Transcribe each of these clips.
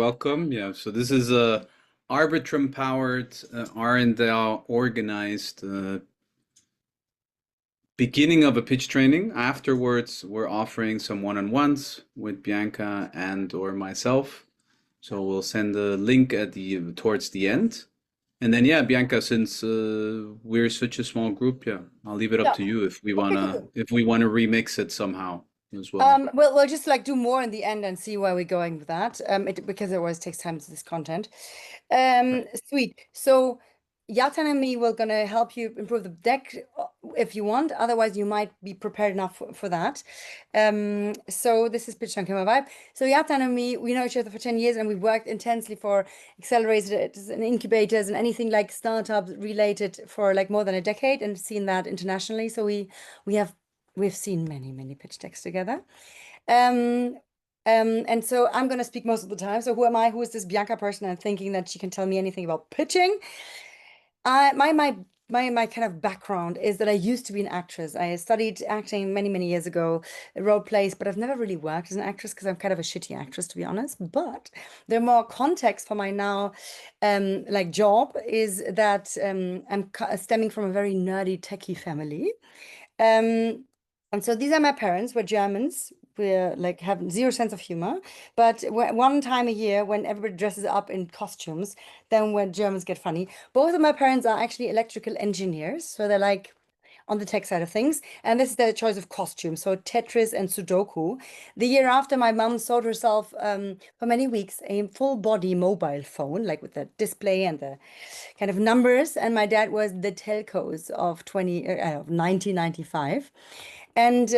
welcome. Yeah, so this is a Arbitrum powered RnDAO organized beginning of a pitch training. Afterwards, we're offering some one-on-ones with Bianca and or myself. So we'll send a link at the towards the end. And then yeah, Bianca, since we're such a small group, yeah, I'll leave it up Yeah. to you if we Okay, wanna cool. remix it somehow as well. We'll just like do more in the end and see where we're going with that. Because it always takes time to this content. Right. Sweet. So Yatan and me will gonna help you improve the deck if you want. Otherwise, you might be prepared enough for that. So this is Pitch Chunky, my vibe. So Yatan and me, we know each other for 10 years and we've worked intensely for accelerators and incubators and anything like startups related for like more than a decade and seen that internationally. So we have we've seen many pitch decks together. Um, and so I'm going to speak most of the time. So who am I? Who is this Bianca person? And thinking that she can tell me anything about pitching. My kind of background is that I used to be an actress. I studied acting many years ago, role plays, but I've never really worked as an actress because I'm kind of a shitty actress, to be honest. But the more context for my now, like job is that I'm stemming from a very nerdy techie family. Um, and so these are my parents, we're Germans. We're like have zero sense of humor. But one time a year, when everybody dresses up in costumes, then when Germans get funny. Both of my parents are actually electrical engineers, so they're like on the tech side of things. And this is their choice of costume. So Tetris and Sudoku. The year after, my mom sold herself for many weeks a full body mobile phone, like with the display and the kind of numbers. And my dad was the telcos of 1995. And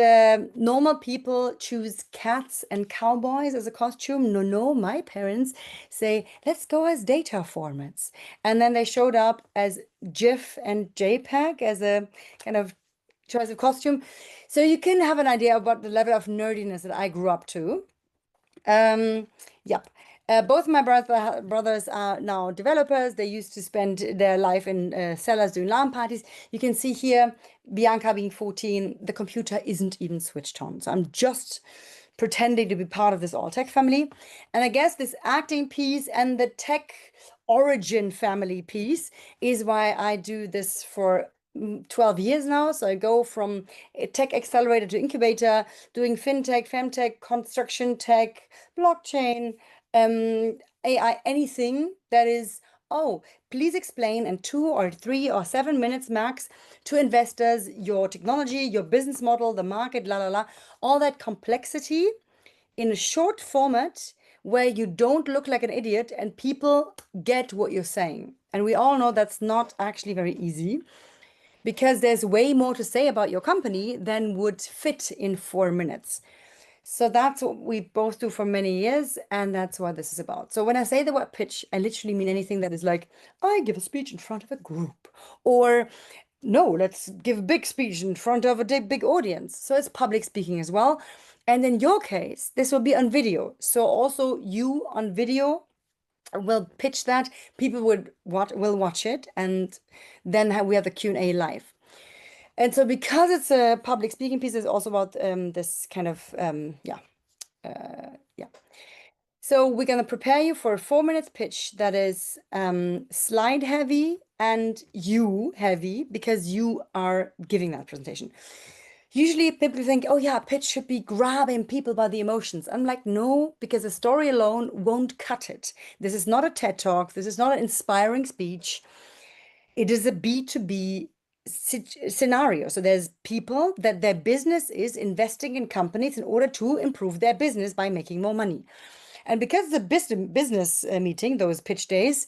normal people choose cats and cowboys as a costume. No, my parents say, let's go as data formats. And then they showed up as GIF and JPEG as a kind of choice of costume. So you can have an idea about the level of nerdiness that I grew up to. Yep. Both my brothers are now developers. They used to spend their life in cellars doing LAN parties. You can see here, Bianca being 14, the computer isn't even switched on. So I'm just pretending to be part of this all tech family. And I guess this acting piece and the tech origin family piece is why I do this for 12 years now. So I go from a tech accelerator to incubator, doing fintech, femtech, construction tech, blockchain, AI, anything that is, oh, please explain in 2 or 3 or 7 minutes max to investors your technology, your business model, the market, all that complexity in a short format where you don't look like an idiot and people get what you're saying. And we all know that's not actually very easy because there's way more to say about your company than would fit in 4 minutes. So that's what we both do for many years, and that's what this is about. So when I say the word pitch, I literally mean anything that is like, I give a speech in front of a group, or no, let's give a big speech in front of a big audience. So it's public speaking as well. And in your case, this will be on video. So also you on video will pitch that. People will watch it, and then we have the Q&A live. And so because it's a public speaking piece, it's also about this kind of yeah. So we're gonna prepare you for a 4 minutes pitch that is slide heavy and you heavy because you are giving that presentation. Usually people think, oh yeah, pitch should be grabbing people by the emotions. I'm like, no, because a story alone won't cut it. This is not a TED Talk. This is not an inspiring speech. It is a B2B scenario. So there's people that their business is investing in companies in order to improve their business by making more money. And because it's a business meeting, those pitch days,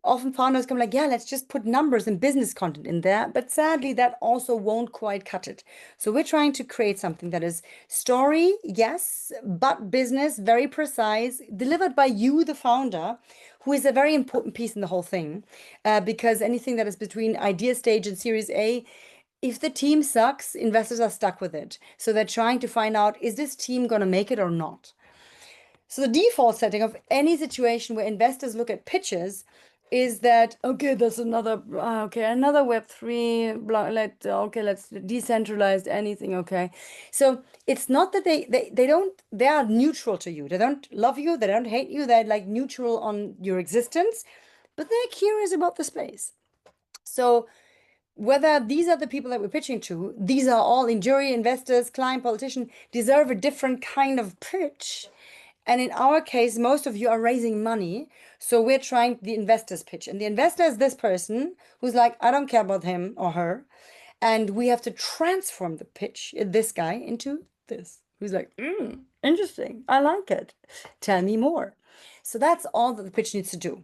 often founders come like, yeah, let's just put numbers and business content in there. But sadly, that also won't quite cut it. So we're trying to create something that is story, yes, but business, very precise, delivered by you, the founder, who is a very important piece in the whole thing. Because anything that is between idea stage and Series A, if the team sucks, investors are stuck with it. So they're trying to find out, is this team going to make it or not? So the default setting of any situation where investors look at pitches is that okay, there's another another Web3 block, let's decentralize anything, okay. So it's not that they are neutral to you. They don't love you, they don't hate you, they're like neutral on your existence, but they're curious about the space. So whether these are the people that we're pitching to, these are all injury investors, client, politician, deserve a different kind of pitch. And in our case, most of you are raising money. So we're trying the investor's pitch. And the investor is this person who's like, I don't care about him or her. And we have to transform the pitch, this guy, into this, who's like, interesting. I like it. Tell me more. So that's all that the pitch needs to do.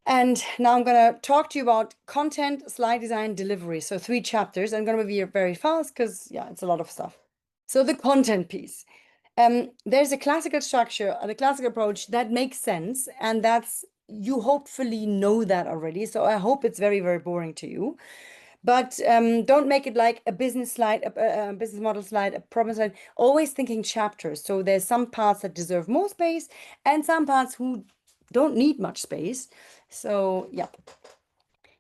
And now I'm going to talk to you about content, slide design, delivery. So 3 chapters. I'm going to be very fast because, yeah, it's a lot of stuff. So the content piece. There's a classical structure and a classical approach that makes sense. And that's, you hopefully know that already. So I hope it's very, very boring to you. But don't make it like a business slide, a business model slide, a problem slide. Always thinking chapters. So there's some parts that deserve more space and some parts who don't need much space. So yeah,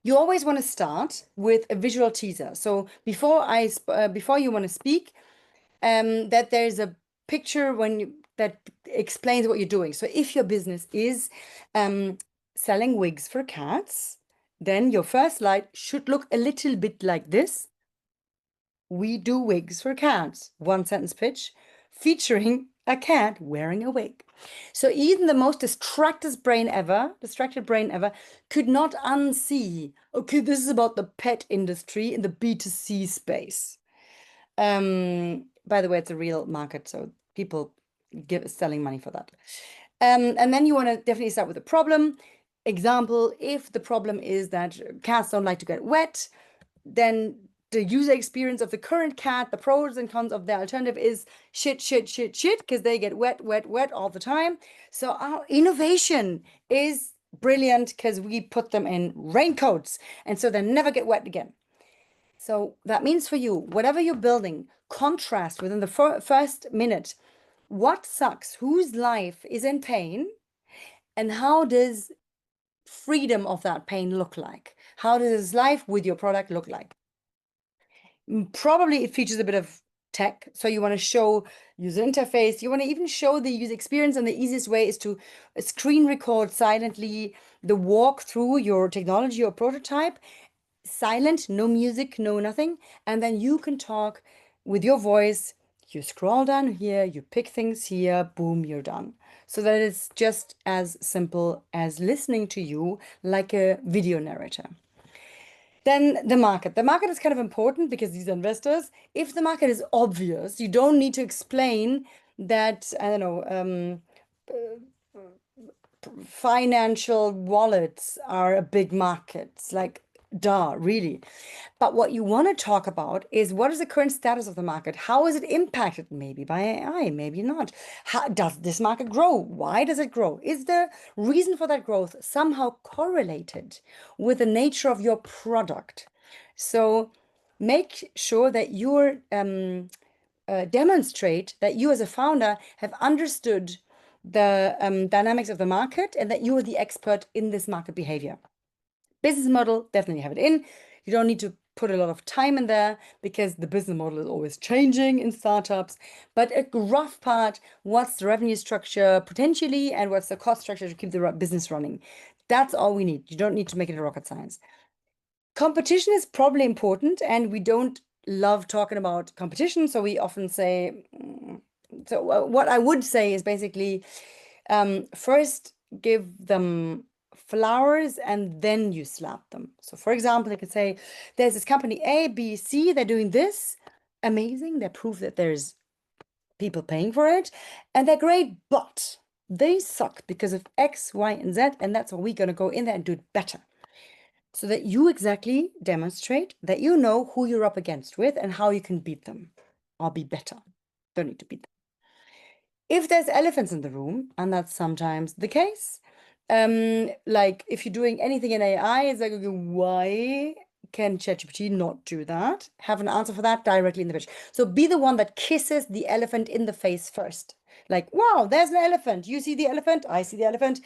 you always want to start with a visual teaser. So before you want to speak, that there's a picture that explains what you're doing. So if your business is selling wigs for cats, then your first slide should look a little bit like this. We do wigs for cats. 1 sentence pitch featuring a cat wearing a wig. So even the most distracted brain ever could not unsee, okay, this is about the pet industry in the B2C space. By the way, it's a real market, so people selling money for that. And then you want to definitely start with the problem. Example, if the problem is that cats don't like to get wet, then the user experience of the current cat, the pros and cons of the alternative is shit, because they get wet all the time. So our innovation is brilliant because we put them in raincoats, and so they never get wet again. So that means for you, whatever you're building, contrast within the first minute. What sucks? Whose life is in pain? And how does freedom of that pain look like? How does life with your product look like? Probably it features a bit of tech. So you want to show user interface. You want to even show the user experience. And the easiest way is to screen record silently the walk through your technology or prototype. Silent, no music, no nothing. And then you can talk with your voice. You scroll down here, you pick things here, boom, you're done. So that it's just as simple as listening to you like a video narrator. Then the market. The market is kind of important because these are investors. If the market is obvious, you don't need to explain that, I don't know, financial wallets are a big market. It's like, duh, really. But what you want to talk about is what is the current status of the market? How is it impacted? Maybe by AI, maybe not. How does this market grow? Why does it grow? Is the reason for that growth somehow correlated with the nature of your product? So make sure that you demonstrate that you as a founder have understood the dynamics of the market and that you are the expert in this market behavior. Business model, definitely have it in. You don't need to put a lot of time in there because the business model is always changing in startups. But a rough part, what's the revenue structure potentially and what's the cost structure to keep the business running? That's all we need. You don't need to make it a rocket science. Competition is probably important, and we don't love talking about competition. So we often say, so what I would say is basically first give them flowers and then you slap them. So for example, you could say there's this company A, B, C, they're doing this. Amazing. They prove that there's people paying for it and they're great, but they suck because of X, Y, and Z. And that's why we're going to go in there and do it better. So that you exactly demonstrate that you know who you're up against with and how you can beat them or be better. Don't need to beat them. If there's elephants in the room, and that's sometimes the case, like if you're doing anything in AI, it's like, okay, why can ChatGPT not do that? Have an answer for that directly in the pitch. So be the one that kisses the elephant in the face first. Like, wow, there's an elephant. You see the elephant, I see the elephant.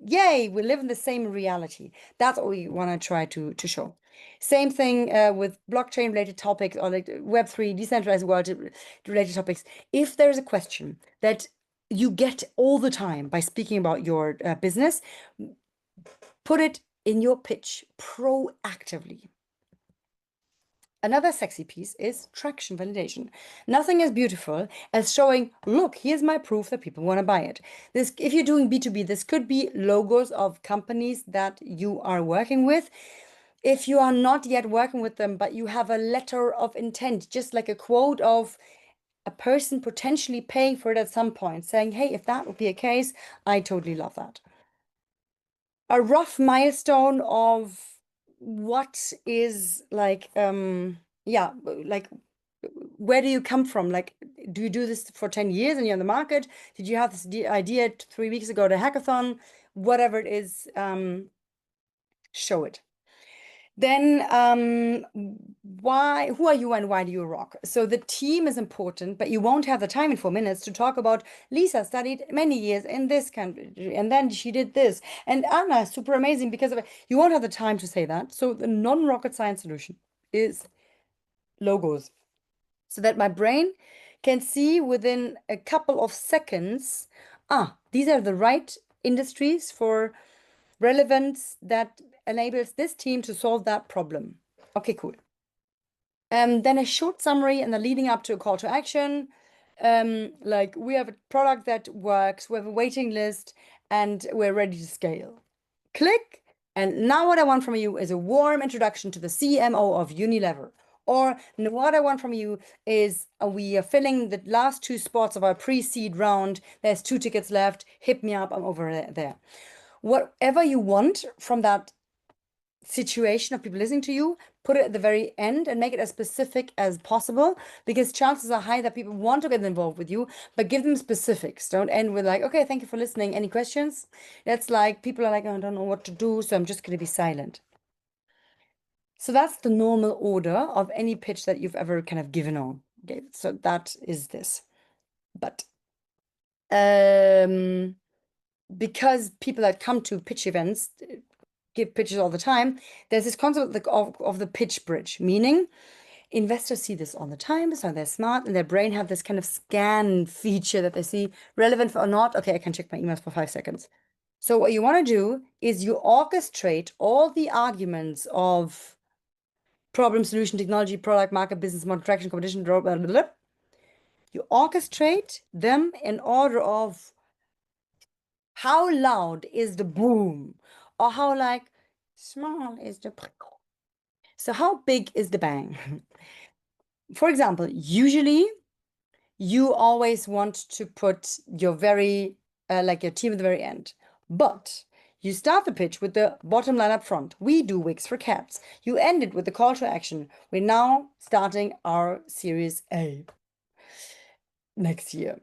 yay, we live in the same reality. That's what we want to try to show. Same thing with blockchain related topics or like Web3, decentralized world related topics. If there's a question that you get all the time by speaking about your business, put it in your pitch proactively. Another sexy piece is traction validation. Nothing as beautiful as showing, look, here's my proof that people want to buy it. This, if you're doing B2B, this could be logos of companies that you are working with. If you are not yet working with them, but you have a letter of intent, just like a quote of a person potentially paying for it at some point, saying, hey, if that would be a case, I totally love that. A rough milestone of what is like, yeah, like where do you come from? Like, do you do this for 10 years and you're on the market? Did you have this idea 3 weeks ago at a hackathon? Whatever it is, show it. Then who are you and why do you rock? So the team is important, but you won't have the time in 4 minutes to talk about Lisa studied many years in this country and then she did this. And Anna, super amazing because of it. You won't have the time to say that. So the non-rocket science solution is logos. So that my brain can see within a couple of seconds, these are the right industries for relevance that enables this team to solve that problem. Okay, cool. Then a short summary and the leading up to a call to action. Like we have a product that works, we have a waiting list, and we're ready to scale. Click. And now what I want from you is a warm introduction to the CMO of Unilever. Or what I want from you is we are filling the last 2 spots of our pre-seed round. There's 2 tickets left. Hit me up. I'm over there. Whatever you want from that situation of people listening to you, put it at the very end and make it as specific as possible because chances are high that people want to get involved with you, but give them specifics. Don't end with like, okay, thank you for listening. Any questions? That's like people are like, oh, I don't know what to do, so I'm just going to be silent. So that's the normal order of any pitch that you've ever kind of given on. Okay, so that is this. But because people that come to pitch events give pitches all the time, there's this concept of the pitch bridge, meaning investors see this all the time, so they're smart and their brain have this kind of scan feature that they see relevant or not. Okay, I can check my emails for 5 seconds. So what you want to do is you orchestrate all the arguments of problem, solution, technology, product, market, business model, traction, competition, blah, blah, blah, blah. You orchestrate them in order of how loud is the boom or how like small is the prickle. So how big is the bang? For example, usually you always want to put your very like your team at the very end, but you start the pitch with the bottom line up front. We do wigs for cats. You end it with the call to action. We're now starting our Series A next year.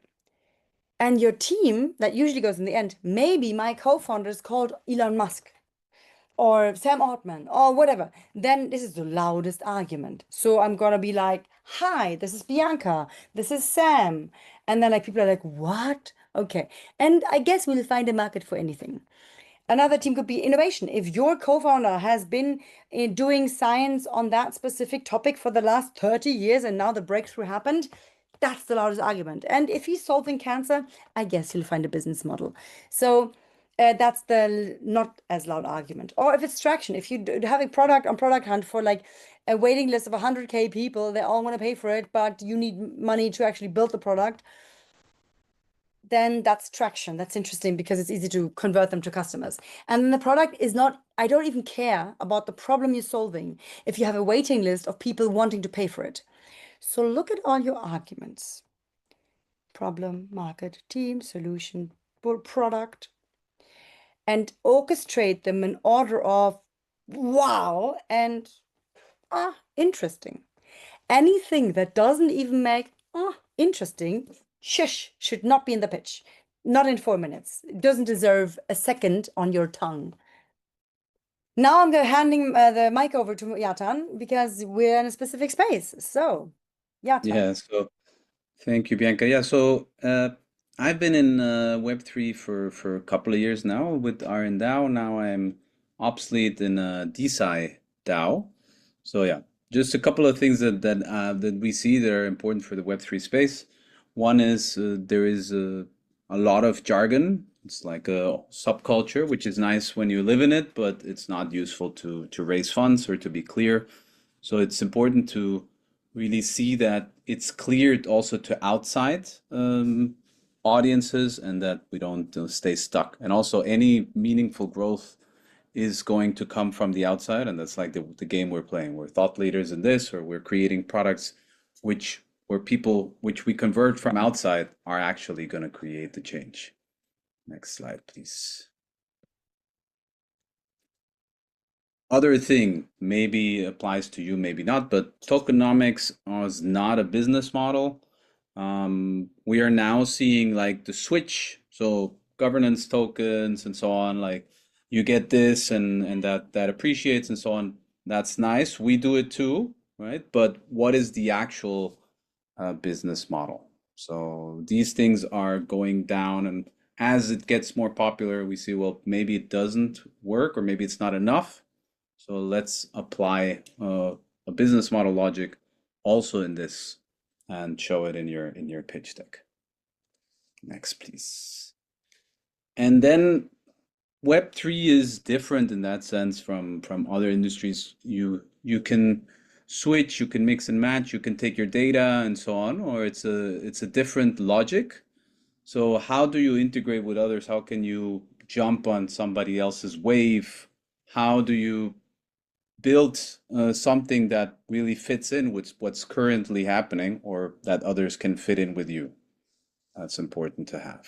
And your team that usually goes in the end, maybe my co-founder is called Elon Musk or Sam Altman or whatever, then this is the loudest argument. So I'm gonna be like, hi, this is Bianca, this is Sam. And then like people are like, what? Okay. And I guess we'll find a market for anything. Another team could be innovation. If your co-founder has been doing science on that specific topic for the last 30 years and now the breakthrough happened, that's the loudest argument. And if he's solving cancer, I guess he'll find a business model. So that's the not as loud argument. Or if it's traction, if you have a product on Product Hunt for like a waiting list of 100K people, they all want to pay for it, but you need money to actually build the product, then that's traction. That's interesting because it's easy to convert them to customers. And then the product is not, I don't even care about the problem you're solving if you have a waiting list of people wanting to pay for it. So look at all your arguments. Problem, market, team, solution, product, and orchestrate them in order of wow and interesting. Anything that doesn't even make interesting, shush, should not be in the pitch. Not in 4 minutes. It doesn't deserve a second on your tongue. Now I'm handing the mic over to Yatan because we're in a specific space. So, Yatan. Yeah, so thank you, Bianca. Yeah, so I've been in Web3 for a couple of years now with RnDAO. Now I'm obsolete in DeSci DAO. So yeah, just a couple of things that we see that are important for the Web3 space. One is there is a lot of jargon. It's like a subculture, which is nice when you live in it, but it's not useful to raise funds or to be clear. So it's important to really see that it's cleared also to outside audiences and that we don't stay stuck. And also any meaningful growth is going to come from the outside, and that's like the game we're playing. We're thought leaders in this, or we're creating products which where people which we convert from outside are actually going to create the change. Next slide, please. Other thing maybe applies to you, maybe not, but tokenomics is not a business model. We are now seeing like the switch, so governance tokens and so on, like you get this and that appreciates and so on. That's nice. We do it too, right? But what is the actual business model? So these things are going down, and as it gets more popular, we see, well, maybe it doesn't work or maybe it's not enough. So let's apply a business model logic also in this and show it in your pitch deck. Next, please. And then Web3 is different in that sense from other industries. You can switch, you can mix and match, you can take your data and so on, or it's a different logic. So how do you integrate with others? How can you jump on somebody else's wave? How do you build something that really fits in with what's currently happening or that others can fit in with you? That's important to have.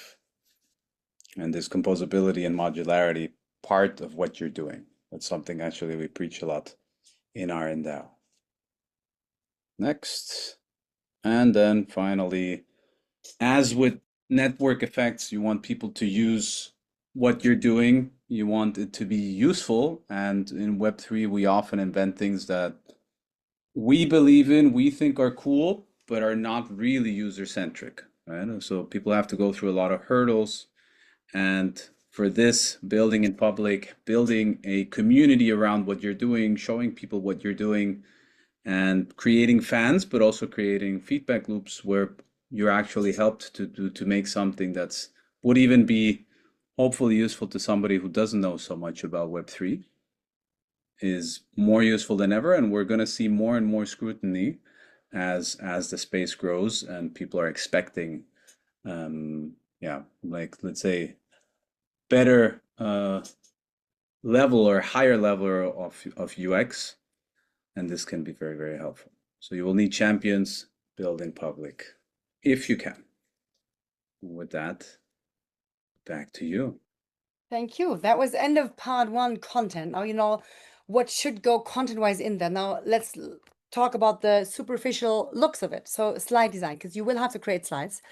And this composability and modularity part of what you're doing. That's something actually we preach a lot in RnDAO. Next. And then finally, as with network effects, you want people to use what you're doing. You want it to be useful. And in Web3, we often invent things that we believe in, we think are cool, but are not really user-centric, right? So people have to go through a lot of hurdles. And for this, building in public, building a community around what you're doing, showing people what you're doing, and creating fans, but also creating feedback loops where you're actually helped to make something that's would even be hopefully useful to somebody who doesn't know so much about Web3 is more useful than ever. And we're going to see more and more scrutiny as the space grows and people are expecting, like let's say better level or higher level of UX, and this can be very, very helpful. So you will need champions, build in public, if you can. With that, back to you. Thank you. That was end of part one content. Now you know what should go content-wise in there. Now let's talk about the superficial looks of it. So slide design, because you will have to create slides.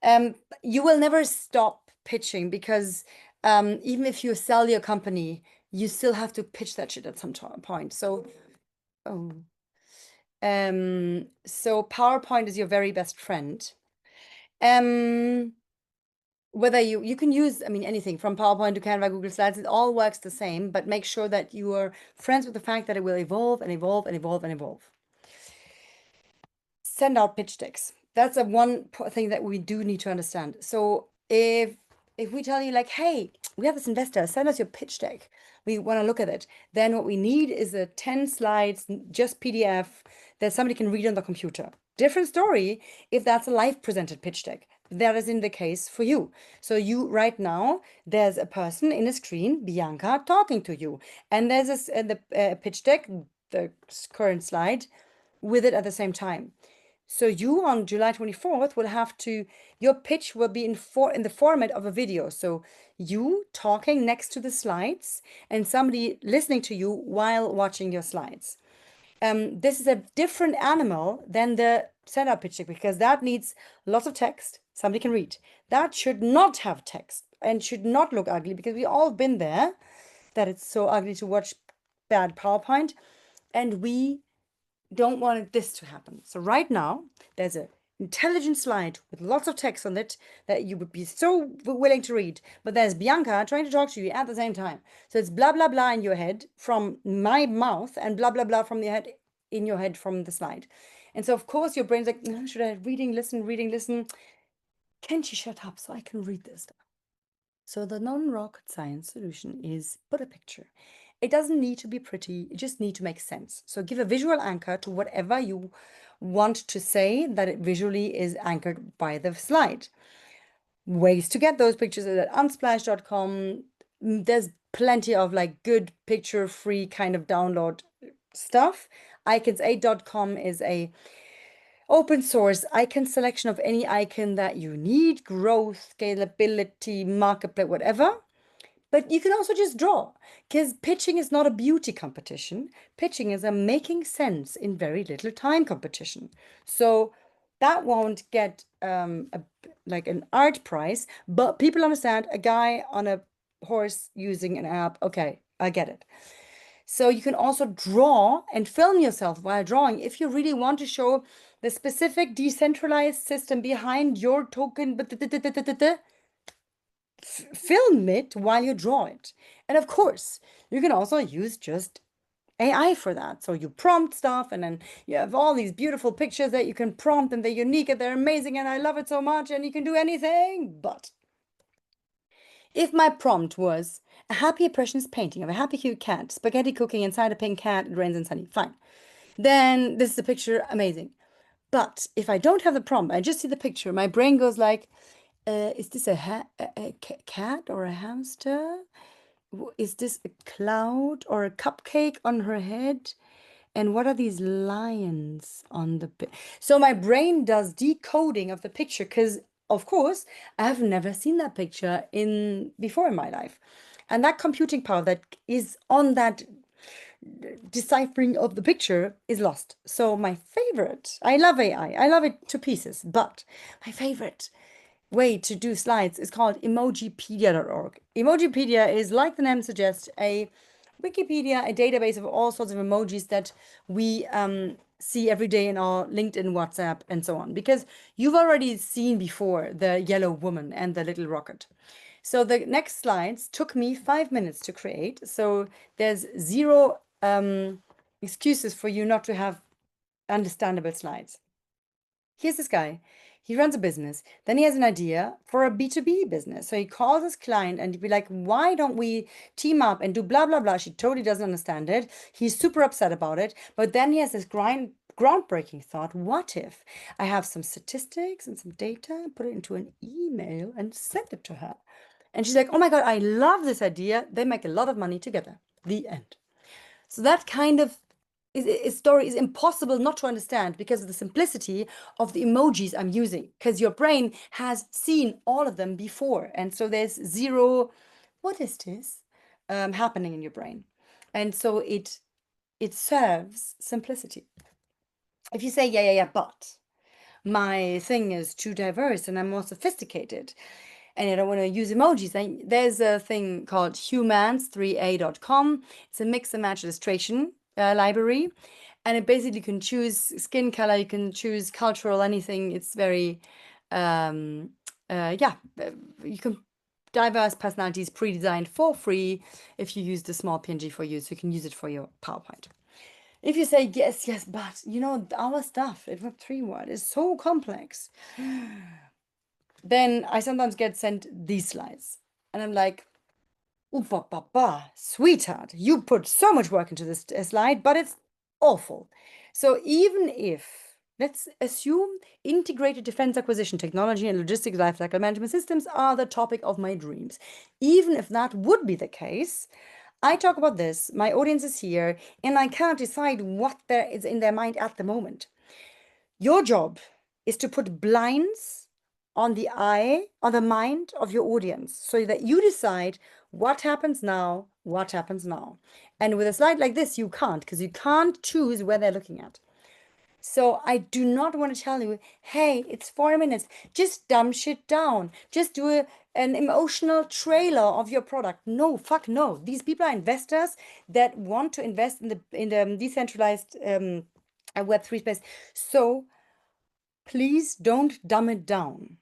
You will never stop pitching because even if you sell your company, you still have to pitch that shit at some point. So, so PowerPoint is your very best friend. Whether you can use, I mean, anything from PowerPoint to Canva, Google Slides, it all works the same, but make sure that you are friends with the fact that it will evolve and evolve and evolve and evolve. Send out pitch decks. That's one thing that we do need to understand. So if we tell you like, hey, we have this investor, send us your pitch deck, we want to look at it, then what we need is a 10 slides, just PDF that somebody can read on the computer. Different story if that's a live presented pitch deck. That is in the case for you. So you right now, there's a person in a screen, Bianca, talking to you. And there's the pitch deck, the current slide, with it at the same time. So you on July 24th will have to, your pitch will be in the format of a video. So you talking next to the slides and somebody listening to you while watching your slides. This is a different animal than the setup pitch deck because that needs lots of text. Somebody can read. That should not have text and should not look ugly because we all been there that it's so ugly to watch bad PowerPoint. And we don't want this to happen. So right now, there's a intelligent slide with lots of text on it that you would be so willing to read. But there's Bianca trying to talk to you at the same time. So it's blah, blah, blah in your head from my mouth and blah, blah, blah from the head in your head from the slide. And so, of course, your brain's like, should I reading, listen? Can't you shut up so I can read this stuff? So the non-rocket science solution is put a picture. It doesn't need to be pretty, it just needs to make sense. So give a visual anchor to whatever you want to say that it visually is anchored by the slide. Ways to get those pictures is at unsplash.com. There's plenty of like good picture free kind of download stuff. icons8.com is a open source icon selection of any icon that you need, growth, scalability, marketplace, whatever. But you can also just draw, because pitching is not a beauty competition. Pitching is a making sense in very little time competition. So that won't get like an art prize, but people understand a guy on a horse using an app. Okay, I get it. So you can also draw and film yourself while drawing if you really want to show the specific decentralized system behind your token, but film it while you draw it. And of course, you can also use just AI for that. So you prompt stuff, and then you have all these beautiful pictures that you can prompt, and they're unique and they're amazing, and I love it so much, and you can do anything. But if my prompt was a happy impressionist painting of a happy cute cat, spaghetti cooking inside a pink cat, it rains and sunny, fine. Then this is a picture, amazing. But if I don't have the prompt, I just see the picture, my brain goes like, is this a cat or a hamster? Is this a cloud or a cupcake on her head? And what are these lions on the so my brain does decoding of the picture, because of course I have never seen that picture before in my life. And that computing power that is on that deciphering of the picture is lost. So my favorite, I love AI, I love it to pieces, but my favorite way to do slides is called emojipedia.org. Emojipedia is, like the name suggests, a Wikipedia, a database of all sorts of emojis that we see every day in our LinkedIn, WhatsApp, and so on. Because you've already seen before the yellow woman and the little rocket. So the next slides took me 5 minutes to create. So there's zero excuses for you not to have understandable slides. Here's this guy. He runs a business. Then he has an idea for a B2B business. So he calls his client and he'd be like, why don't we team up and do blah, blah, blah. She totally doesn't understand it. He's super upset about it. But then he has this groundbreaking thought. What if I have some statistics and some data, put it into an email and send it to her? And she's like, oh my God, I love this idea. They make a lot of money together. The end. So that kind of story is impossible not to understand because of the simplicity of the emojis I'm using, because your brain has seen all of them before. And so there's zero, what is this, happening in your brain. And so it serves simplicity. If you say, yeah, but my thing is too diverse and I'm more sophisticated, and I don't want to use emojis, there's a thing called humans3a.com. It's a mix and match illustration library, and it basically can choose skin color, you can choose cultural, anything. It's very you can diverse personalities pre-designed for free if you use the small PNG for you, so you can use it for your PowerPoint. If you say yes, but our stuff in Web3 world is so complex, then I sometimes get sent these slides, and I'm like, sweetheart, you put so much work into this slide, but it's awful. So even if, let's assume integrated defense acquisition technology and logistics lifecycle management systems are the topic of my dreams. Even if that would be the case, I talk about this, my audience is here, and I cannot decide what there is in their mind at the moment. Your job is to put blinds on the mind of your audience, so that you decide what happens now. And with a slide like this, you can't, because you can't choose where they're looking at. So I do not want to tell you, hey, it's 4 minutes, just dumb shit down, just do an emotional trailer of your product. No, fuck no. These people are investors that want to invest in the decentralized Web3 space. So please don't dumb it down,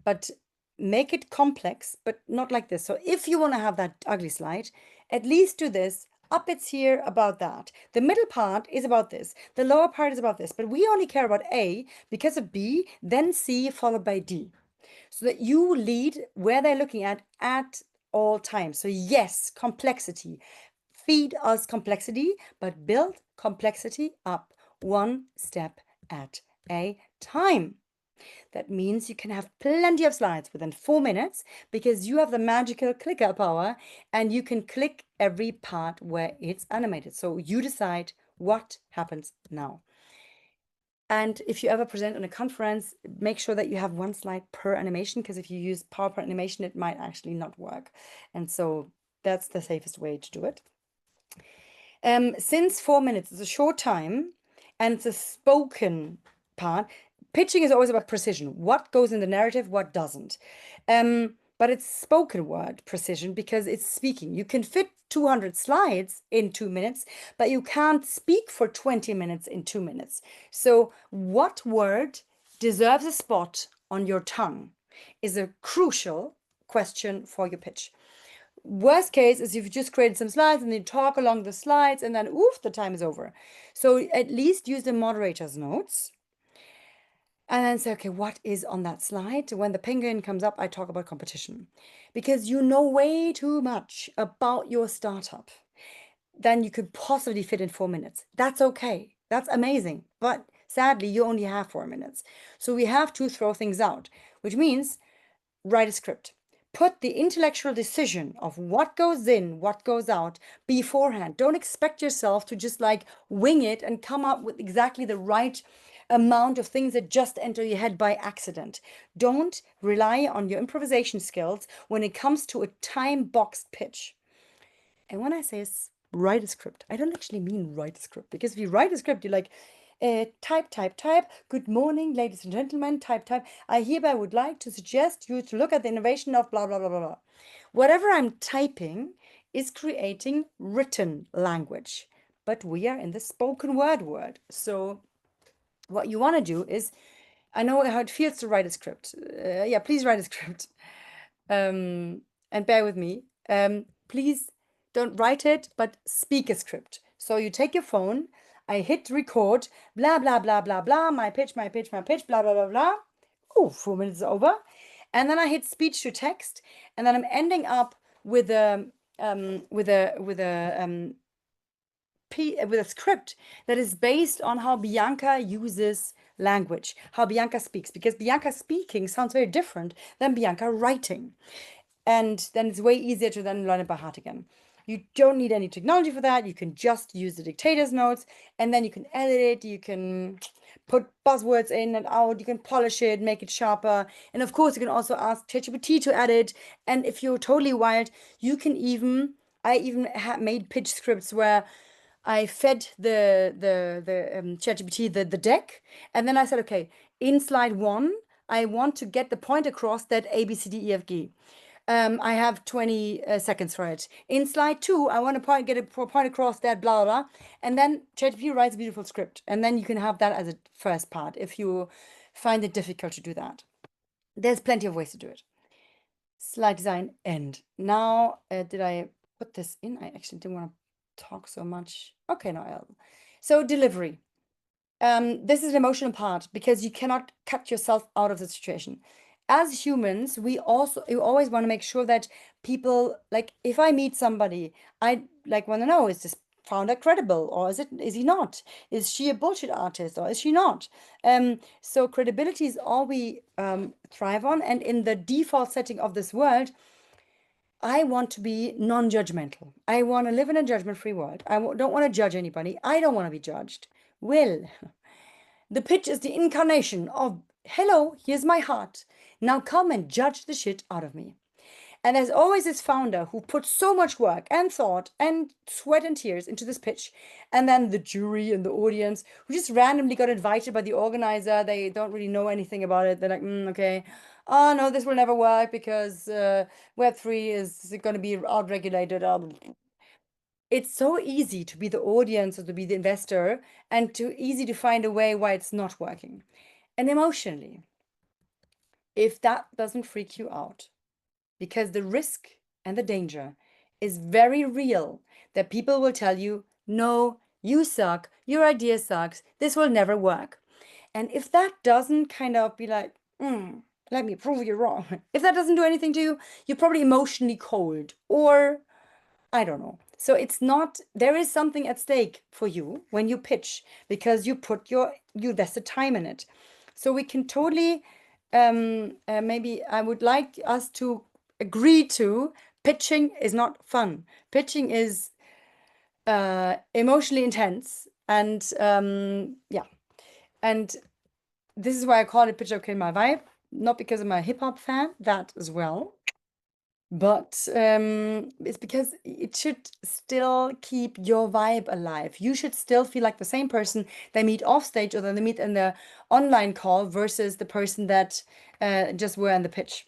but make it complex, but not like this. So if you want to have that ugly slide, at least do this. Up it's here about that. The middle part is about this. The lower part is about this. But we only care about A because of B, then C, followed by D. So that you lead where they're looking at all times. So yes, complexity. Feed us complexity, but build complexity up one step at a time. That means you can have plenty of slides within 4 minutes because you have the magical clicker power and you can click every part where it's animated. So you decide what happens now. And if you ever present on a conference, make sure that you have one slide per animation, because if you use PowerPoint animation, it might actually not work. And so that's the safest way to do it. Since 4 minutes is a short time and it's a spoken part, pitching is always about precision. What goes in the narrative, what doesn't. But it's spoken word precision because it's speaking. You can fit 200 slides in 2 minutes, but you can't speak for 20 minutes in 2 minutes. So what word deserves a spot on your tongue is a crucial question for your pitch. Worst case is you've just created some slides and you talk along the slides and then oof, the time is over. So at least use the moderator's notes and then say, okay, what is on that slide? When the penguin comes up, I talk about competition because you know way too much about your startup than you could possibly fit in 4 minutes. That's okay. That's amazing. But sadly, you only have 4 minutes. So we have to throw things out, which means write a script. Put the intellectual decision of what goes in, what goes out beforehand. Don't expect yourself to just like wing it and come up with exactly the right amount of things that just enter your head by accident. Don't rely on your improvisation skills when it comes to a time-boxed pitch. And when I say write a script, I don't actually mean write a script, because if you write a script, you're like, type. Good morning, ladies and gentlemen, type. I hereby would like to suggest you to look at the innovation of blah, blah, blah, blah, blah. Whatever I'm typing is creating written language, but we are in the spoken word. So what you want to do is, I know how it feels to write a script. Yeah, please write a script. And bear with me. Please don't write it, but speak a script. So you take your phone, I hit record, blah, blah, blah, blah, blah, my pitch, blah, blah, blah, blah. Oh, 4 minutes is over. And then I hit speech to text, and then I'm ending up with a script that is based on how Bianca uses language, how Bianca speaks, because Bianca speaking sounds very different than Bianca writing. And then it's way easier to then learn it by heart again. You don't need any technology for that. You can just use the dictator's notes, and then you can edit it. You can put buzzwords in and out. You can polish it, make it sharper. And of course, you can also ask ChatGPT to edit. And if you're totally wild, you can even, I even made pitch scripts where I fed the ChatGPT the deck, and then I said, okay, in slide 1, I want to get the point across that A, B, C, D, E, F, G. I have 20 seconds for it. In slide 2, I want to get a point across that blah, blah, blah. And then ChatGPT writes a beautiful script. And then you can have that as a first part if you find it difficult to do that. There's plenty of ways to do it. Slide design, end. Now, did I put this in? I actually didn't want to talk so much. Okay, no, so delivery. This is an emotional part because you cannot cut yourself out of the situation. As humans, you always want to make sure that people, like, if I meet somebody, I like want to know, is this founder credible, or is he not? Is she a bullshit artist, or is she not? So credibility is all we thrive on, and in the default setting of this world, I want to be non-judgmental. I want to live in a judgment-free world. I don't want to judge anybody. I don't want to be judged. Will. The pitch is the incarnation of, hello, here's my heart. Now come and judge the shit out of me. And there's always this founder who puts so much work and thought and sweat and tears into this pitch. And then the jury and the audience who just randomly got invited by the organizer. They don't really know anything about it. They're like, okay. Oh, no, this will never work because Web3 is going to be out-regulated. It's so easy to be the audience or to be the investor, and too easy to find a way why it's not working. And emotionally, if that doesn't freak you out, because the risk and the danger is very real, that people will tell you, no, you suck, your idea sucks, this will never work. And if that doesn't kind of be like, let me prove you wrong, if that doesn't do anything to you, you're probably emotionally cold, or I don't know. So it's not, there is something at stake for you when you pitch, because you put you invested time in it. So we can totally, maybe I would like us to agree to, pitching is not fun. Pitching is emotionally intense, and yeah. And this is why I call it Pitch Okay My Vibe, not because I'm a hip hop fan, that as well, but it's because it should still keep your vibe alive. You should still feel like the same person they meet off stage or that they meet in the online call versus the person that just were in the pitch.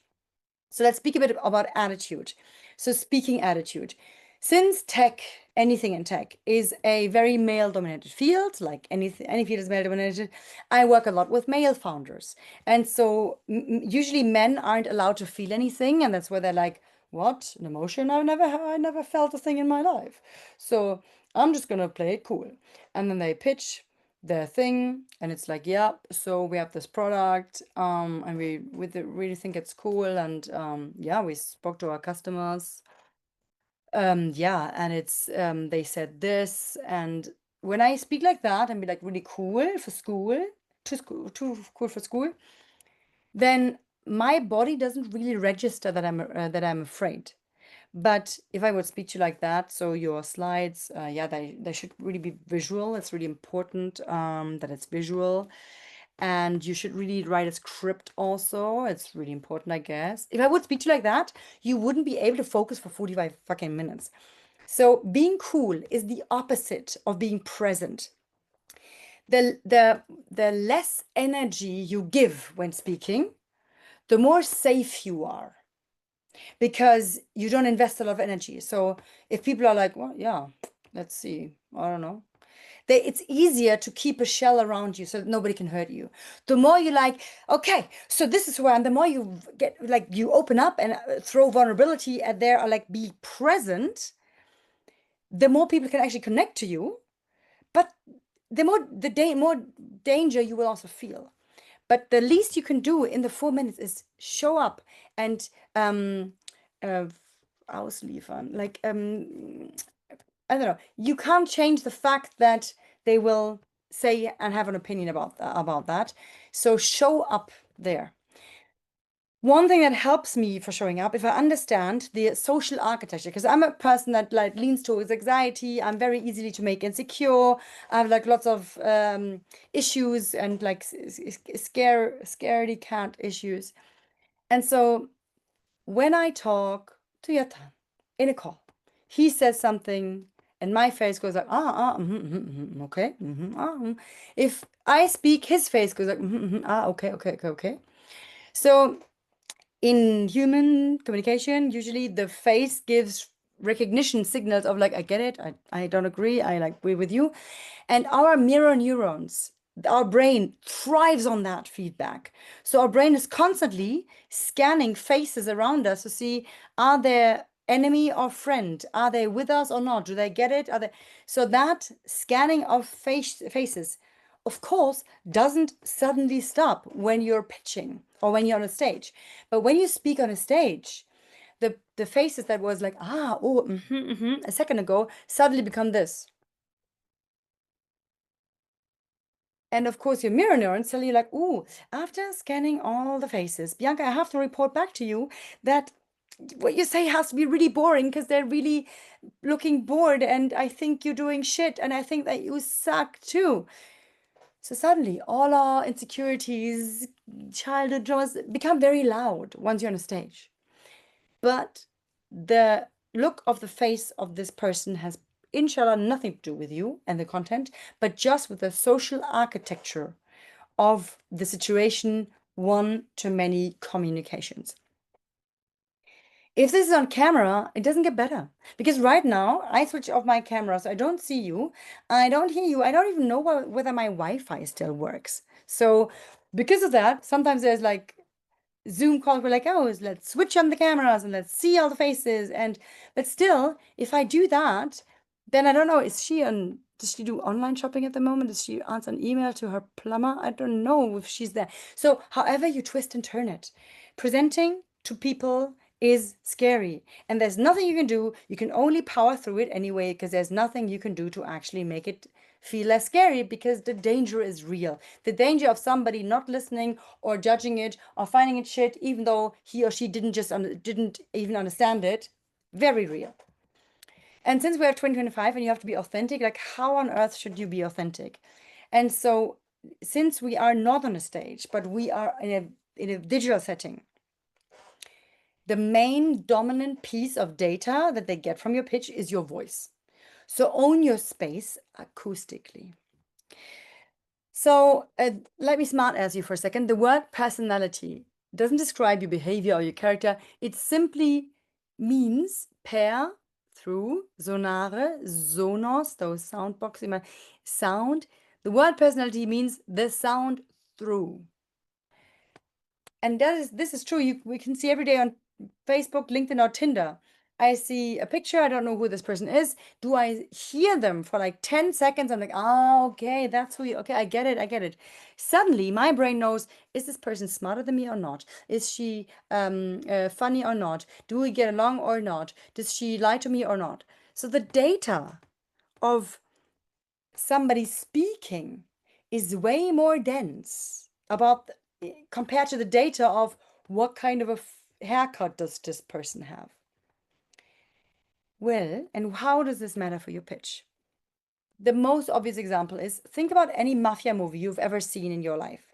So let's speak a bit about attitude. So speaking attitude. Since tech, anything in tech, is a very male-dominated field, like any field is male-dominated, I work a lot with male founders. And so usually men aren't allowed to feel anything, and that's where they're like, what? An emotion? I never felt a thing in my life. So I'm just gonna play it cool. And then they pitch their thing, and it's like, yeah, so we have this product, and we really think it's cool, and yeah, we spoke to our customers, yeah, and it's they said this, and when I speak like that and be like really cool for school, too cool for school, then my body doesn't really register that I'm afraid. But if I would speak to you like that, so your slides, yeah, they should really be visual. It's really important that it's visual. And you should really write a script also. It's really important, I guess. If I would speak to you like that, you wouldn't be able to focus for 45 fucking minutes. So being cool is the opposite of being present. The less energy you give when speaking, the more safe you are, because you don't invest a lot of energy. So if people are like, well, yeah, let's see, I don't know. It's easier to keep a shell around you so that nobody can hurt you. The more you like, okay, so this is where, and the more you get, like, you open up and throw vulnerability at there, or like be present, the more people can actually connect to you. But the more danger you will also feel. But the least you can do in the 4 minutes is show up and uh, ausliefern. Like I don't know. You can't change the fact that they will say and have an opinion about that. So show up there. One thing that helps me for showing up, if I understand the social architecture, because I'm a person that like leans towards anxiety, I'm very easily to make insecure. I have like lots of issues and like scaredy cat issues. And so when I talk to Yatan in a call, he says something and my face goes like, okay. If I speak, his face goes like, okay. So in human communication, usually the face gives recognition signals of like, I get it, I don't agree, I like agree with you. And our mirror neurons, our brain thrives on that feedback. So our brain is constantly scanning faces around us to see, are they enemy or friend? Are they with us or not? Do they get it? Are they... So that scanning of faces, of course, doesn't suddenly stop when you're pitching or when you're on a stage. But when you speak on a stage, the faces that was like, a second ago, suddenly become this. And of course, your mirror neurons tell you like, ooh, after scanning all the faces, Bianca, I have to report back to you that what you say has to be really boring because they're really looking bored, and I think you're doing shit, and I think that you suck too. So suddenly, all our insecurities, childhood traumas become very loud once you're on a stage. But the look of the face of this person has, inshallah, nothing to do with you and the content, but just with the social architecture of the situation, one-to-many communications. If this is on camera, it doesn't get better, because right now I switch off my camera, so I don't see you, I don't hear you, I don't even know whether my Wi-Fi still works. So Because of that, sometimes there's like Zoom calls were like, oh, let's switch on the cameras and let's see all the faces. But still, if I do that, then I don't know, does she do online shopping at the moment? Does she answer an email to her plumber? I don't know if she's there. So however you twist and turn it, presenting to people is scary. And there's nothing you can do. You can only power through it anyway, because there's nothing you can do to actually make it feel less scary, because the danger is real. The danger of somebody not listening or judging it or finding it shit, even though he or she didn't even understand it, very real. And since we have 2025 and you have to be authentic, like how on earth should you be authentic? And so since we are not on a stage, but we are in a digital setting, the main dominant piece of data that they get from your pitch is your voice. So own your space acoustically. So let me smart ask you for a second. The word personality doesn't describe your behavior or your character. It simply means pair through sonare, sonos, those sound boxes, sound. The word personality means the sound through. And this is true. We can see every day on Facebook, LinkedIn, or Tinder. I see a picture, I don't know who this person is. Do I hear them for like 10 seconds? I'm like, oh, okay, that's who you, okay, I get it. Suddenly, my brain knows, is this person smarter than me or not? Is she funny or not? Do we get along or not? Does she lie to me or not? So the data of somebody speaking is way more dense compared to the data of what kind of a haircut does this person have. Well, and how does this matter for your pitch? The most obvious example is, think about any mafia movie you've ever seen in your life.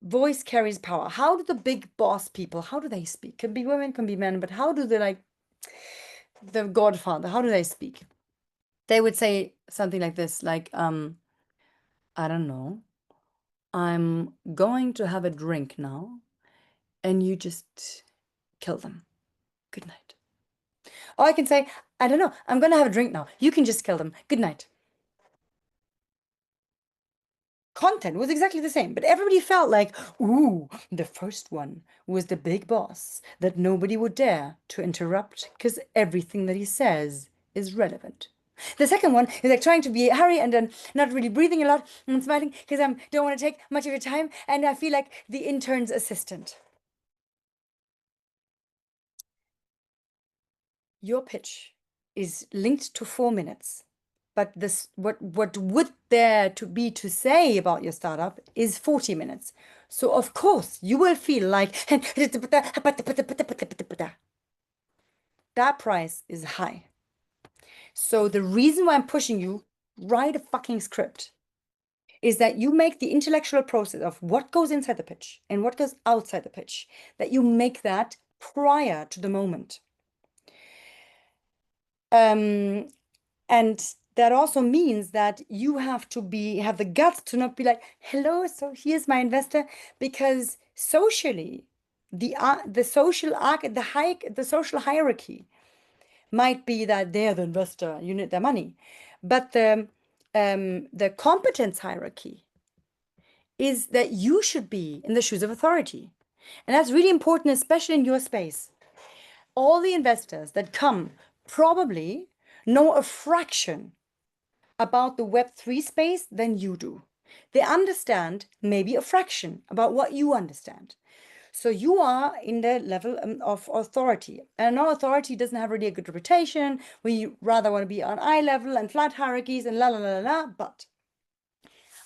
Voice carries power. How do the big boss people, how do they speak? Can be women, can be men, but how do they, like the Godfather, how do they speak? They would say something like this, like, I don't know, I'm going to have a drink now, and you just kill them. Good night. Or I can say, I don't know, I'm going to have a drink now. You can just kill them. Good night. Content was exactly the same, but everybody felt like, ooh, the first one was the big boss that nobody would dare to interrupt because everything that he says is relevant. The second one is like trying to be hurry and then not really breathing a lot and smiling because I don't want to take much of your time, and I feel like the intern's assistant. Your pitch is linked to 4 minutes, but what would there to be to say about your startup is 40 minutes. So of course you will feel like that price is high. So the reason why I'm pushing you, write a fucking script, is that you make the intellectual process of what goes inside the pitch and what goes outside the pitch, that you make that prior to the moment. And that also means that you have to have the guts to not be like, hello, so here's my investor, because socially, the social hierarchy might be that they're the investor, you need their money, but the competence hierarchy is that you should be in the shoes of authority, and that's really important, especially in your space. All the investors that come probably know a fraction about the Web3 space than you do. They understand maybe a fraction about what you understand. So you are in the level of authority. And no, authority doesn't have really a good reputation. We rather want to be on eye level and flat hierarchies and la la la la. But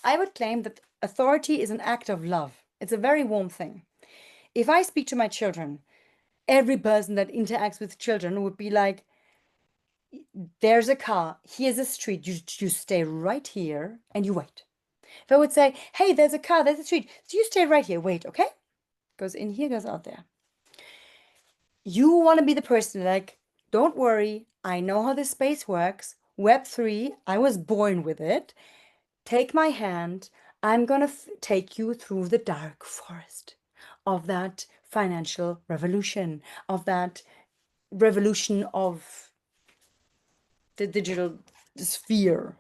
I would claim that authority is an act of love. It's a very warm thing. If I speak to my children, every person that interacts with children would be like, there's a car, here's a street, you stay right here and you wait. If I would say, hey, there's a car, there's a street, so you stay right here, wait, okay? Goes in here, goes out there. You want to be the person like, don't worry, I know how this space works. Web3, I was born with it. Take my hand, I'm gonna take you through the dark forest of that financial revolution, of that revolution of the digital sphere.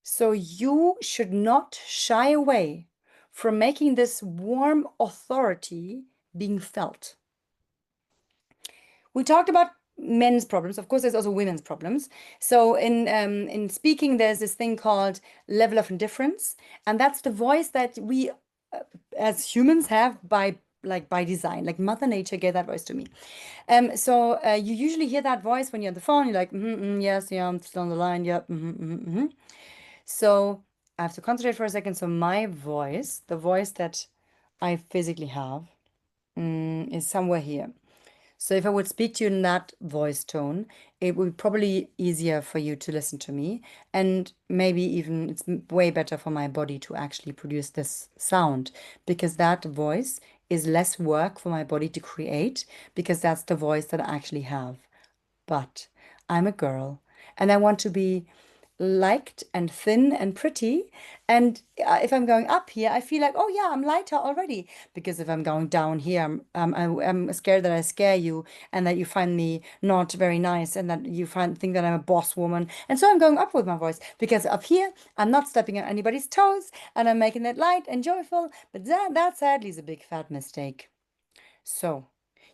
So you should not shy away from making this warm authority being felt. We talked about men's problems. Of course, there's also women's problems. So in speaking, there's this thing called level of indifference, and that's the voice that we as humans have by design. Like Mother Nature gave that voice to me. So you usually hear that voice when you're on the phone. You're like, yes, yeah, I'm still on the line. Yep. So I have to concentrate for a second. So my voice, the voice that I physically have, is somewhere here. So if I would speak to you in that voice tone, it would be probably easier for you to listen to me. And maybe even it's way better for my body to actually produce this sound, because that voice is less work for my body to create, because that's the voice that I actually have. But I'm a girl and I want to be liked and thin and pretty. And if I'm going up here, I feel like, oh yeah, I'm lighter already. Because if I'm going down here, I'm scared that I scare you and that you find me not very nice and that you think that I'm a boss woman. And so I'm going up with my voice, because up here, I'm not stepping on anybody's toes and I'm making it light and joyful. But that sadly is a big fat mistake. So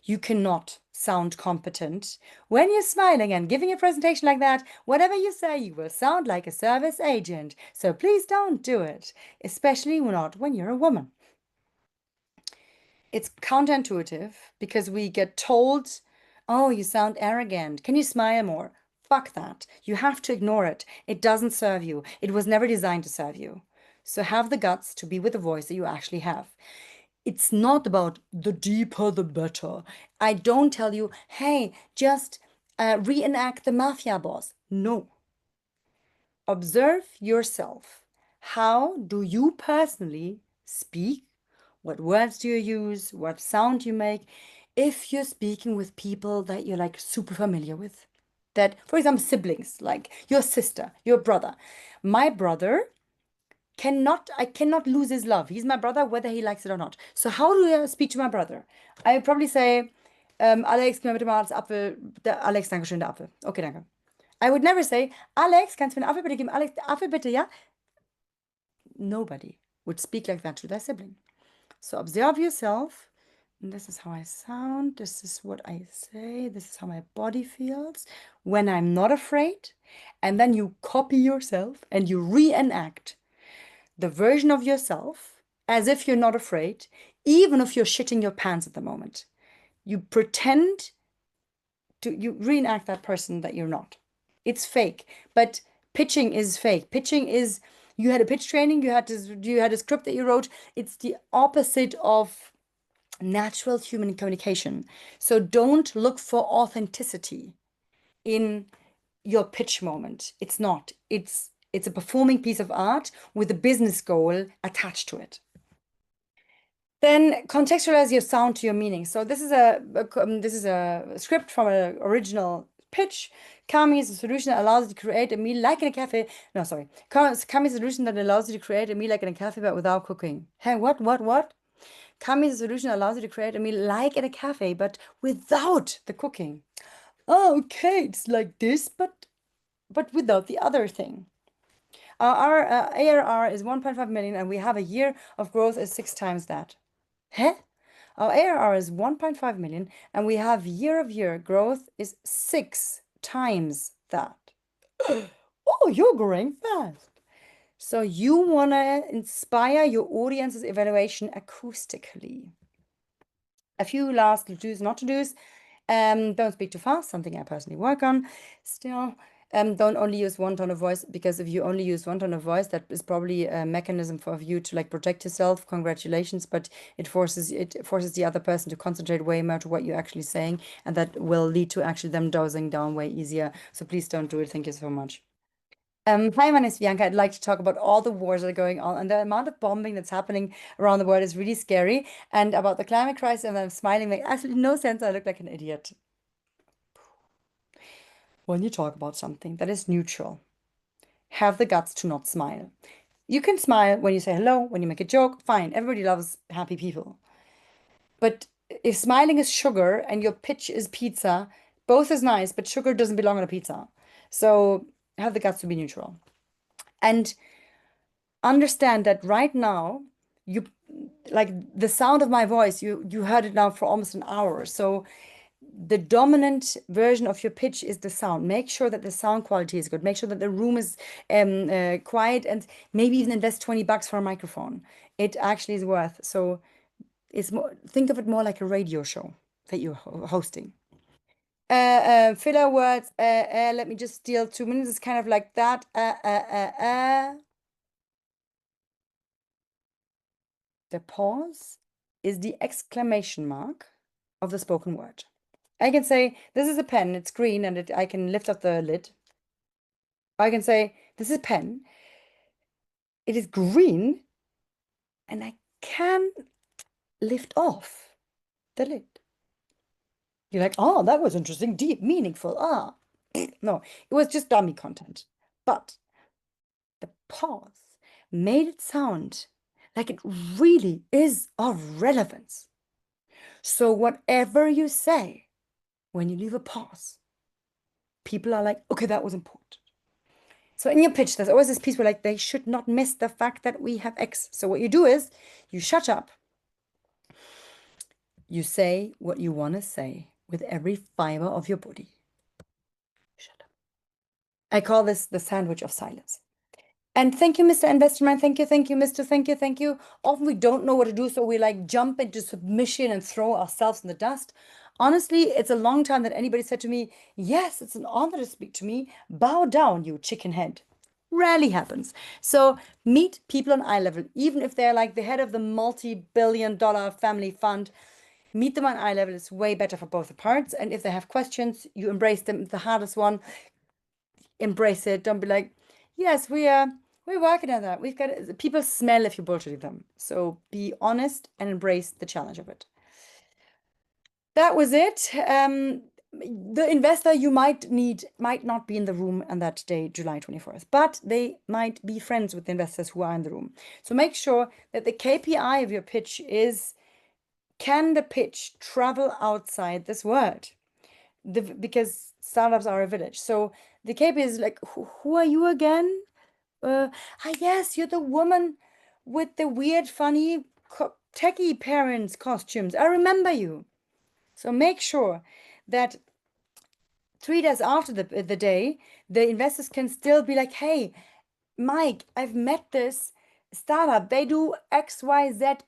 you cannot sound competent when you're smiling and giving a presentation like that. Whatever you say, you will sound like a service agent. So please don't do it, especially not when you're a woman. It's counterintuitive because we get told, oh, you sound arrogant. Can you smile more? Fuck that. You have to ignore it. It doesn't serve you. It was never designed to serve you. So have the guts to be with the voice that you actually have. It's not about the deeper, the better. I don't tell you, hey, just reenact the mafia boss. No. Observe yourself. How do you personally speak? What words do you use? What sound you make? If you're speaking with people that you're like super familiar with, that, for example, siblings, like your sister, your brother. My brother I cannot lose his love. He's my brother, whether he likes it or not. So how do I speak to my brother? I would probably say, Alex, gib mir bitte mal das Apfel. Alex, danke schön, der Apfel. Okay, danke. I would never say, Alex, kannst du mir einen Apfel bitte geben? Alex, der Apfel bitte, ja? Nobody would speak like that to their sibling. So observe yourself. And this is how I sound. This is what I say. This is how my body feels when I'm not afraid. And then you copy yourself and you reenact the version of yourself as if you're not afraid, even if you're shitting your pants at the moment. You pretend you reenact that person that you're not. It's fake, but pitching is fake. Pitching is, you had a pitch training, you had a script that you wrote. It's the opposite of natural human communication. So don't look for authenticity in your pitch moment. It's not. It's a performing piece of art with a business goal attached to it. Then contextualize your sound to your meaning. So this is a script from an original pitch. Kami is a solution that allows you to create a meal like in a cafe. No, sorry. Kami is a solution that allows you to create a meal like in a cafe, but without cooking. Hey, what? Kami is a solution that allows you to create a meal like in a cafe, but without the cooking. Oh, okay, it's like this, but without the other thing. Our ARR is 1.5 million, and we have a year of growth is 6 times that. Huh? Our ARR is 1.5 million, and we have year-of-year growth is 6 times that. Oh, you're growing fast. So you want to inspire your audience's evaluation acoustically. A few last to-dos, not to-dos. Don't speak too fast, something I personally work on still. Don't only use one tone of voice, because if you only use one tone of voice, that is probably a mechanism for you to like protect yourself. Congratulations, but it forces the other person to concentrate way more to what you're actually saying, and that will lead to actually them dozing down way easier. So please don't do it. Thank you so much. Hi, my name is Bianca. I'd like to talk about all the wars that are going on, and the amount of bombing that's happening around the world is really scary. And about the climate crisis, and I'm smiling, makes absolutely no sense. I look like an idiot. When you talk about something that is neutral, have the guts to not smile. You can smile when you say hello, when you make a joke, fine. Everybody loves happy people. But if smiling is sugar and your pitch is pizza, both is nice, but sugar doesn't belong on a pizza. So have the guts to be neutral. And understand that right now, like the sound of my voice, you heard it now for almost an hour. So the dominant version of your pitch is the sound. Make sure that the sound quality is good. Make sure that the room is quiet, and maybe even invest $20 for a microphone. It actually is worth. So it's more, think of it more like a radio show that you're hosting. Filler words. Let me just steal 2 minutes. It's kind of like that. The pause is the exclamation mark of the spoken word. I can say, this is a pen, it's green, and I can lift up the lid. I can say, this is a pen, it is green, and I can lift off the lid. You're like, oh, that was interesting, deep, meaningful. Ah, no, it was just dummy content. But the pause made it sound like it really is of relevance. So whatever you say, when you leave a pause, people are like, okay, that was important. So in your pitch, there's always this piece where like they should not miss the fact that we have X. So what you do is you shut up. You say what you want to say with every fiber of your body. Shut up. I call this the sandwich of silence. And thank you, Mr. Investorman. Thank you, Mr. Thank you, thank you. Often we don't know what to do, so we like jump into submission and throw ourselves in the dust. Honestly, it's a long time that anybody said to me, yes, it's an honor to speak to me. Bow down, you chicken head. Rarely happens. So meet people on eye level, even if they're like the head of the multi-billion-dollar family fund. Meet them on eye level. It's way better for both parts. And if they have questions, you embrace them. The hardest one, embrace it. Don't be like, yes, we're working on that. We've got people smell if you bullshit them. So be honest and embrace the challenge of it. That was it. The investor you might need might not be in the room on that day, July 24th, but they might be friends with the investors who are in the room. So make sure that the KPI of your pitch is, can the pitch travel outside this word? Because startups are a village. So the KPI is like, who are you again? Yes, you're the woman with the weird, funny, techie parents' costumes. I remember you. So make sure that 3 days after the day, the investors can still be like, hey, Mike, I've met this startup. They do XYZPIBC,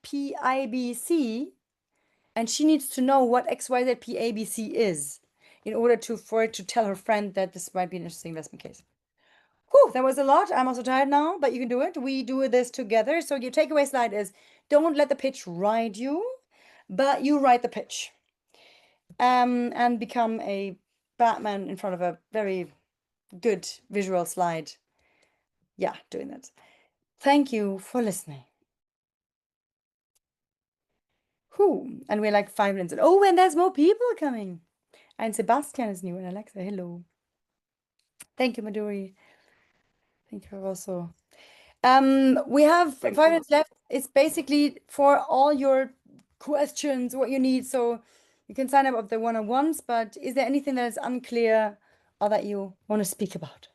and she needs to know what XYZPABC is in order for it to tell her friend that this might be an interesting investment case. Whew, that was a lot. I'm also tired now, but you can do it. We do this together. So your takeaway slide is, don't let the pitch ride you, but you write the pitch. And become a Batman in front of a very good visual slide. Yeah, doing that. Thank you for listening. Whew, and we're like 5 minutes. Oh, and there's more people coming. And Sebastian is new, and Alexa, hello. Thank you, Maduri. Thank you also. We have 5 minutes left. It's basically for all your questions, what you need. So you can sign up of the one-on-ones, but is there anything that is unclear or that you want to speak about?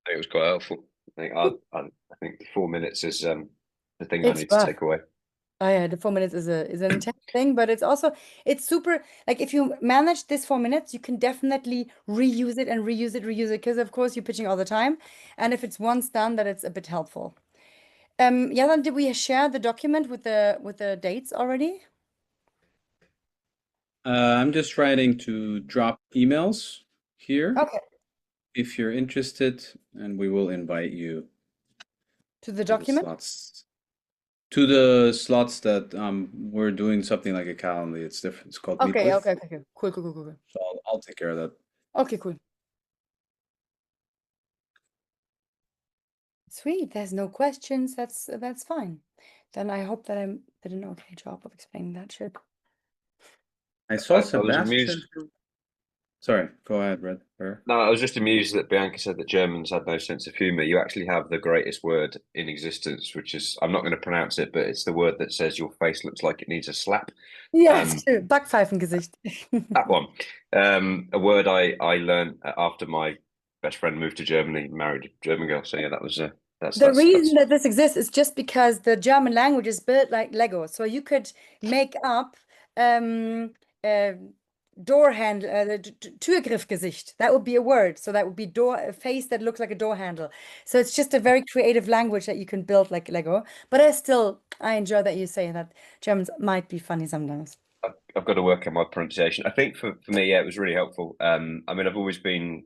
I think it was quite helpful. I think 4 minutes is the thing I It's need to rough. take away. Oh yeah, the 4 minutes is an intense thing, but it's super, like if you manage this 4 minutes, you can definitely reuse it and reuse it, because of course you're pitching all the time. And if it's once done, that it's a bit helpful. Yatan, did we share the document with the dates already? I'm just writing to drop emails here Okay, if you're interested, and we will invite you to the to the document? slots. To the slots that we're doing something like a calendar. It's different. It's called Meet Okay, With. okay. Cool. So I'll take care of that. Okay, cool. Sweet, there's no questions. That's fine. Then I hope that I did an okay job of explaining that shit. I saw I was Sebastian. amused. Sorry, go ahead, Red. No, I was just amused that Bianca said that Germans had no sense of humor. You actually have the greatest word in existence, which is, I'm not going to pronounce it, but it's the word that says your face looks like it needs a slap. Ja, stimmt. Backpfeifengesicht. That one. A word I learned after my best friend moved to Germany, married a German girl. So yeah, that was The reason that this exists is just because the German language is built like Lego. So you could make up door handle, Türgriffgesicht. That would be a word. So that would be a face that looks like a door handle. So it's just a very creative language that you can build like Lego. But I enjoy that you say that Germans might be funny sometimes. I've got to work on my pronunciation. I think for me, yeah, it was really helpful. I mean, I've always been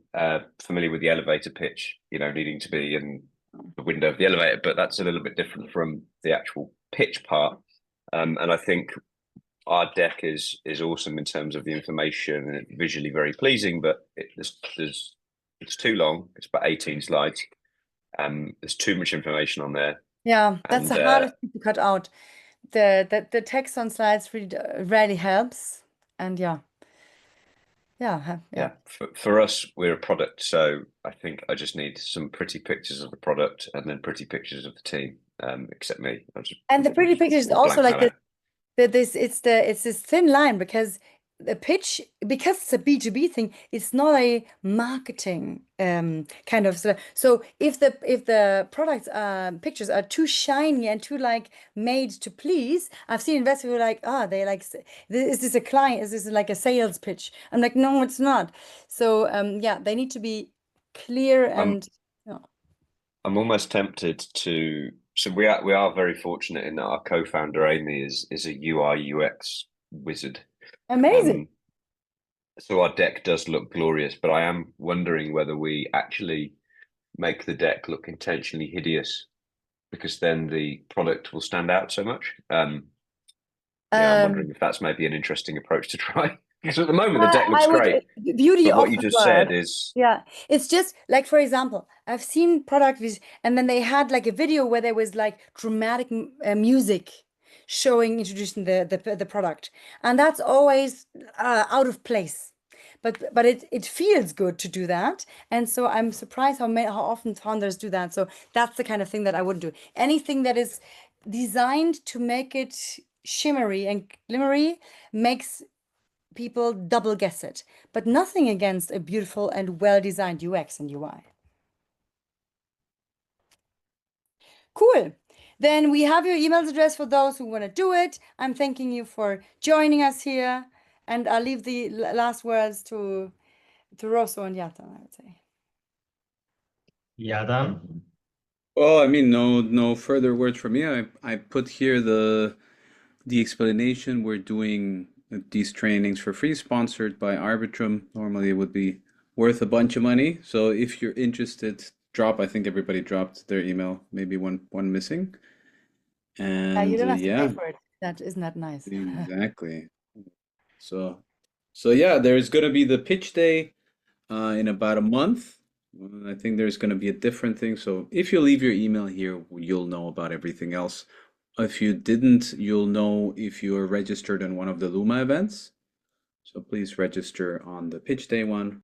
familiar with the elevator pitch, needing to be in the window of the elevator, but that's a little bit different from the actual pitch part. And I think our deck is awesome in terms of the information and visually very pleasing, but it's too long. It's about 18 slides. There's too much information on there. Yeah, that's the hardest thing to cut out. The text on slides really helps. And yeah. For us, we're a product, so I think I just need some pretty pictures of the product and then pretty pictures of the team. Except me. And the pretty pictures is also like it's this thin line because the pitch, because it's a B2B thing, it's not a marketing kind of so if the products pictures are too shiny and too like made to please, I've seen investors who are like, they like, is this a client, is this like a sales pitch? I'm like, no, it's not. So yeah, they need to be clear and I'm almost tempted to. So we are very fortunate in that our co-founder Amy is a UI UX wizard. Amazing. So our deck does look glorious, but I am wondering whether we actually make the deck look intentionally hideous, because then the product will stand out so much. I'm wondering if that's maybe an interesting approach to try. Because at the moment the deck looks great. Beauty of what you just said is, yeah, it's just like, for example, I've seen product and then they had like a video where there was like dramatic music introducing the product, and that's always out of place. But it feels good to do that, and so I'm surprised how often founders do that. So that's the kind of thing that I wouldn't do. Anything that is designed to make it shimmery and glimmery makes people double guess it, but nothing against a beautiful and well-designed UX and UI. Cool. Then we have your email address for those who want to do it. I'm thanking you for joining us here, and I'll leave the last words to Rosso and Yatan, I would say. Yatan? Well, I mean, no further words from me. I put here the explanation. We're doing these trainings for free, sponsored by Arbitrum. Normally it would be worth a bunch of money. So if you're interested, I think everybody dropped their email, maybe one missing. And you don't have to pay for it. Isn't that nice? Exactly. So yeah, there's gonna be the pitch day in about a month. I think there's gonna be a different thing. So if you leave your email here, you'll know about everything else. If you didn't, you'll know if you are registered in one of the Luma events. So please register on the pitch day one.